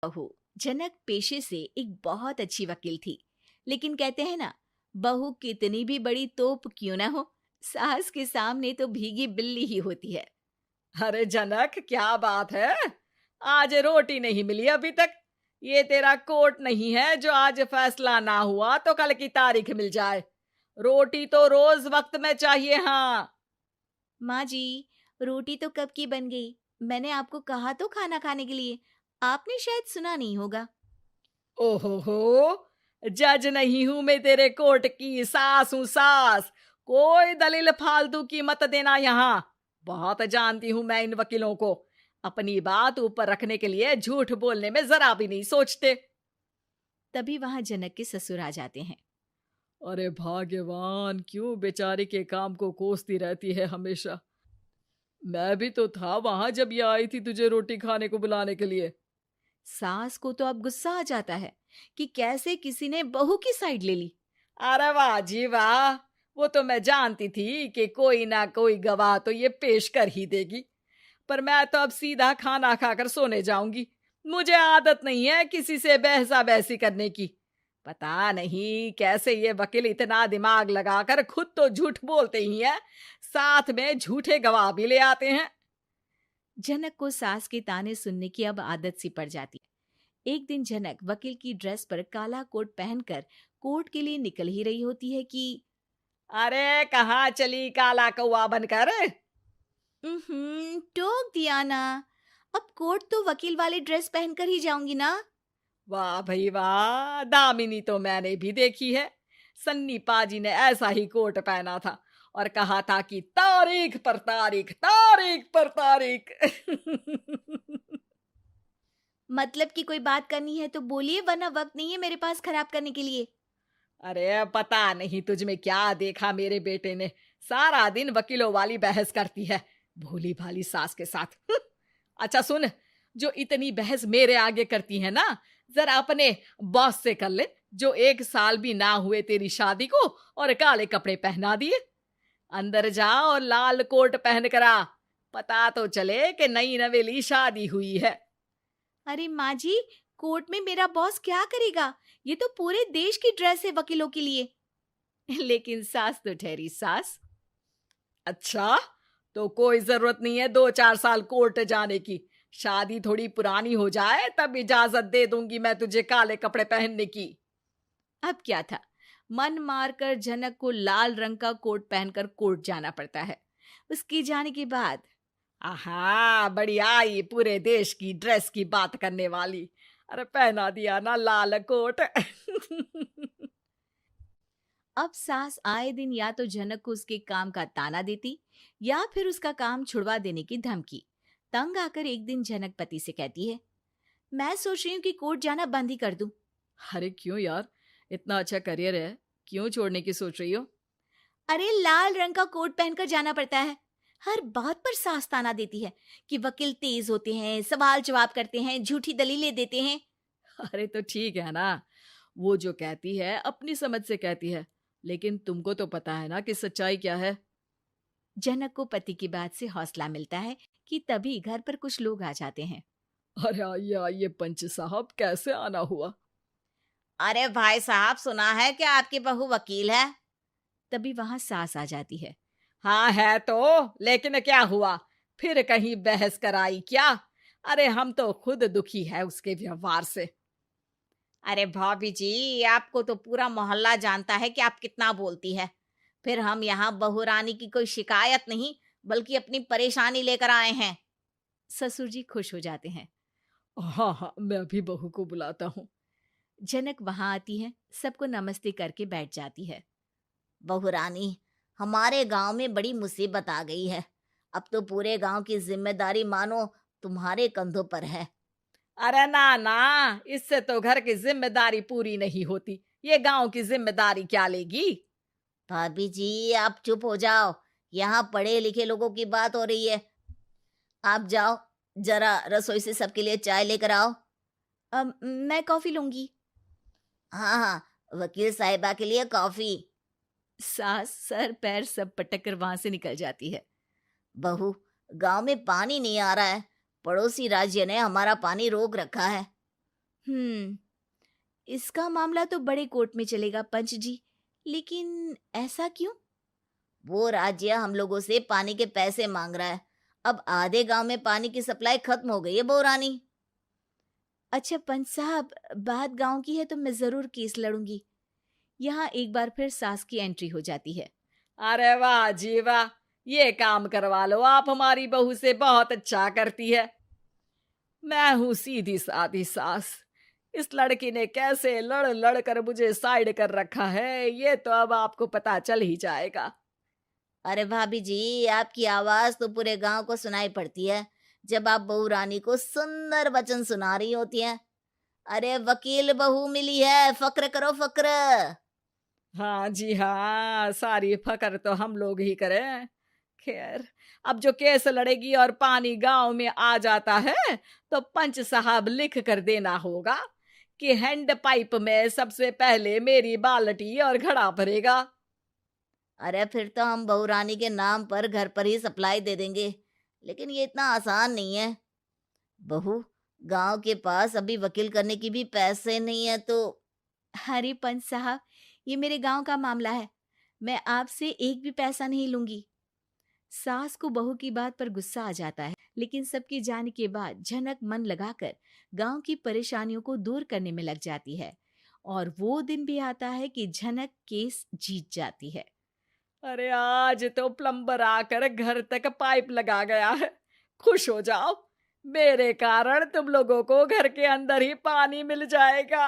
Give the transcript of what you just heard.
बहू। जनक पेशे से एक बहुत अच्छी वकील थी, लेकिन कहते हैं ना, बहू कितनी भी बड़ी तोप क्यों ना हो, सास के सामने तो भीगी बिल्ली ही होती है। अरे जनक, क्या बात है? आज रोटी नहीं मिली अभी तक। ये तेरा कोर्ट नहीं है जो आज फैसला ना हुआ तो कल की तारीख मिल जाए। रोटी तो रोज वक्त में चाहिए। हाँ। माँ जी, रोटी तो कब की बन गई। मैंने आपको कहा तो खाना खाने के लिए, आपने शायद सुना नहीं होगा। ओहो हो, जज नहीं हूं मैं तेरे कोर्ट की, सास हूं सास। कोई दलील फालतू की मत देना यहाँ। बहुत जानती हूं मैं इन वकीलों को। अपनी बात ऊपर रखने के लिए झूठ बोलने में जरा भी नहीं सोचते। तभी वहां जनक के ससुर आ जाते हैं। अरे भाग्यवान, क्यों बेचारी के काम को कोसती रहती है हमेशा। मैं भी तो था वहां जब ये आई थी तुझे रोटी खाने को बुलाने के लिए। सास को तो अब गुस्सा आ जाता है कि कैसे किसी ने बहू की साइड ले ली। अरे वाह जी वाह, वो तो मैं जानती थी कि कोई ना कोई गवाह तो ये पेश कर ही देगी। पर मैं तो अब सीधा खाना खाकर सोने जाऊंगी। मुझे आदत नहीं है किसी से बहसा बहसी करने की। पता नहीं कैसे ये वकील इतना दिमाग लगाकर खुद तो झूठ बोलते ही हैं, साथ में झूठे गवाह भी ले आते हैं। जनक को सास के ताने सुनने की अब आदत सी पड़ जाती है। एक दिन जनक वकील की ड्रेस पर काला कोट पहनकर कोर्ट के लिए निकल ही रही होती है कि अरे कहाँ चली काला कौवा बनकर? टोक दिया ना। अब कोर्ट तो वकील वाली ड्रेस पहनकर ही जाऊंगी ना। वाह भाई वाह, दामिनी तो मैंने भी देखी है। सन्नी पाजी ने ऐसा ही कोट पहना था और कहा था कि तारीख पर तारीख, तारीख पर तारीख। मतलब कि कोई बात करनी है तो बोलिए, वरना वक्त नहीं है मेरे पास खराब करने के लिए। अरे पता नहीं तुझ में क्या देखा मेरे बेटे ने, सारा दिन वकीलों वाली बहस करती है, भोली भाली सास के साथ। अच्छा सुन, जो इतनी बहस मेरे आगे करती है ना, जरा अपने बॉस से कर ले, जो 1 साल भी ना हुए तेरी शादी को और काले कपड़े पहना दिए। अंदर जा और लाल कोट पहन कर आ, पता तो चले कि नई नवेली शादी हुई है। अरे माँ जी, कोर्ट में मेरा बॉस क्या करेगा? ये तो पूरे देश की ड्रेस है वकीलों के लिए। लेकिन सास तो ठहरी सास। अच्छा, तो कोई जरूरत नहीं है 2-4 साल कोर्ट जाने की। शादी थोड़ी पुरानी हो जाए तब इजाजत दे दूंगी मैं तुझे काले कपड़े पहनने की। अब क्या था, मन मारकर जनक को लाल रंग का कोट पहनकर कोर्ट जाना पड़ता है। उसके जाने के बाद आहा, बढ़िया, ये पूरे देश की ड्रेस की बात करने वाली। अरे पहना दिया ना लाल कोट। अब सास आए दिन या तो जनक को उसके काम का ताना देती या फिर उसका काम छुड़वा देने की धमकी। तंग आकर एक दिन जनक पति से कहती है, मैं सोच रही हूँ कि कोर्ट जाना बंद ही कर दूं। अरे क्यों यार, इतना अच्छा करियर है, क्यों छोड़ने की सोच रही हो? अरे लाल रंग का कोट पहनकर जाना पड़ता है। हर बात पर सास ताना देती है कि वकील तेज होते हैं, सवाल जवाब करते हैं, झूठी दलीलें देते हैं। अरे तो ठीक है ना, वो जो कहती है अपनी समझ से कहती है, लेकिन तुमको तो पता है ना कि सच्चाई क्या है। जनक को पति की बात से हौसला मिलता है कि तभी घर पर कुछ लोग आ जाते हैं। अरे आइए पंच साहब, कैसे आना हुआ? अरे भाई साहब, सुना है कि आपकी बहू वकील है। तभी वहां सास आ जाती है। हाँ है तो, लेकिन क्या हुआ? फिर कहीं बहस कराई क्या? अरे हम तो खुद दुखी है उसके व्यवहार से। अरे भाभी जी, आपको तो पूरा मोहल्ला जानता है कि आप कितना बोलती है। फिर हम यहाँ बहू रानी की कोई शिकायत नहीं, बल्कि अपनी परेशानी लेकर आए हैं। ससुर जी खुश हो जाते हैं। हाँ हाँ, मैं भी बहू को बुलाता हूँ। जनक वहां आती है, सबको नमस्ते करके बैठ जाती है। बहू रानी, हमारे गांव में बड़ी मुसीबत आ गई है। अब तो पूरे गांव की जिम्मेदारी मानो तुम्हारे कंधों पर है। अरे ना ना, इससे तो घर की जिम्मेदारी पूरी नहीं होती, ये गांव की जिम्मेदारी क्या लेगी? भाभी जी, आप चुप हो जाओ। यहाँ पढ़े लिखे लोगों की बात हो रही है। आप जाओ, जरा रसोई से सबके लिए चाय लेकर आओ। मैं कॉफी लूंगी। हाँ हाँ, वकील साहिबा के लिए कॉफी। सास सर पैर सब पटक कर वहां से निकल जाती है। बहू, गांव में पानी नहीं आ रहा है। पड़ोसी राज्य ने हमारा पानी रोक रखा है। हम्म, इसका मामला तो बड़े कोर्ट में चलेगा पंच जी, लेकिन ऐसा क्यों? वो राज्य हम लोगों से पानी के पैसे मांग रहा है। अब आधे गांव में पानी की सप्लाई खत्म हो गई है बहुरानी। अच्छा पंच साहब, बात गांव की है तो मैं जरूर केस लड़ूंगी। यहाँ एक बार फिर सास की एंट्री हो जाती है। अरे वाह जी वाह, ये काम करवा लो, आप हमारी बहू से बहुत अच्छा करती है। मैं हूं सीधी सादी सास। इस लड़की ने कैसे लड़ लड़ कर मुझे साइड कर रखा है, ये तो अब आपको पता चल ही जाएगा। अरे भाभी जी, आपकी आवाज तो पूरे गांव को सुनाई पड़ती है जब आप बहू रानी को सुंदर वचन सुना रही होती हैं। अरे वकील बहू मिली है, फक्र करो फक्र। हाँ जी हाँ, सारी फकर तो हम लोग ही करें। खैर, अब जो केस लड़ेगी और पानी गांव में आ जाता है, तो पंच साहब लिख कर देना होगा कि हैंड पाइप में सबसे पहले मेरी बाल्टी और घड़ा भरेगा। अरे फिर तो हम बहू रानी के नाम पर घर पर ही सप्लाई दे देंगे, लेकिन ये इतना आसान नहीं है। बहू, गांव के पास अभी वकील करने की भी पैसे नहीं है तो। अरे पंच साहब, ये मेरे गांव का मामला है, मैं आपसे एक भी पैसा नहीं लूंगी। सास को बहू की बात पर गुस्सा आ जाता है, लेकिन सबके जाने के बाद झनक मन लगाकर गांव की परेशानियों को दूर करने में लग जाती है। और वो दिन भी आता है कि झनक केस जीत जाती है। अरे आज तो प्लम्बर आकर घर तक पाइप लगा गया है। खुश हो जाओ, मेरे कारण तुम लोगों को घर के अंदर ही पानी मिल जाएगा।